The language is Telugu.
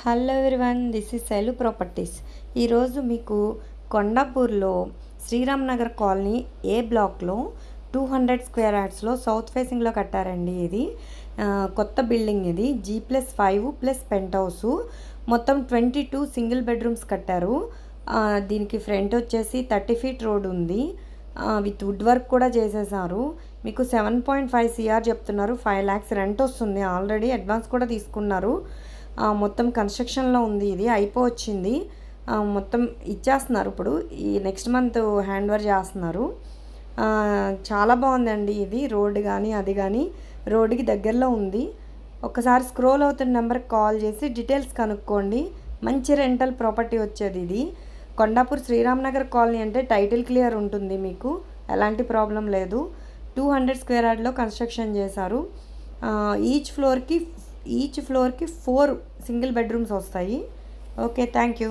Hello everyone, this is Shailu properties. ఈరోజు మీకు కొండాపూర్లో శ్రీరామ్ నగర్ కాలనీ ఏ బ్లాక్లో 200 స్క్వేర్ యార్డ్స్లో సౌత్ ఫేసింగ్లో కట్టారండి. ఇది కొత్త బిల్డింగ్. ఇది G+5 పెంట్ హౌసు. మొత్తం 22 సింగిల్ బెడ్రూమ్స్ కట్టారు. దీనికి ఫ్రంట్ వచ్చేసి 30 ఫీట్ రోడ్ ఉంది. విత్ వుడ్ వర్క్ కూడా చేసేసారు. మీకు 7.5 CR చెప్తున్నారు. 5 lakhs రెంట్ వస్తుంది. ఆల్రెడీ అడ్వాన్స్ కూడా తీసుకున్నారు. మొత్తం కన్స్ట్రక్షన్లో ఉంది. ఇది అయిపోవచ్చింది. మొత్తం ఇచ్చేస్తున్నారు. ఇప్పుడు ఈ నెక్స్ట్ మంత్ హ్యాండ్ ఓవర్ చేస్తున్నారు. చాలా బాగుందండి. ఇది రోడ్డు కానీ అది కానీ రోడ్డుకి దగ్గరలో ఉంది. ఒకసారి స్క్రోల్ అవుతున్న నెంబర్కి కాల్ చేసి డీటెయిల్స్ కనుక్కోండి. మంచి రెంటల్ ప్రాపర్టీ వచ్చేది ఇది. కొండాపూర్ శ్రీరామ్ నగర్ కాలనీ అంటే టైటిల్ క్లియర్ ఉంటుంది. మీకు ఎలాంటి ప్రాబ్లం లేదు. 200 స్క్వేర్ యార్డ్లో కన్స్ట్రక్షన్ చేశారు. ఈచ్ ఫ్లోర్కి 4 సింగిల్ బెడ్రూమ్స్ వస్తాయి. Okay, thank you.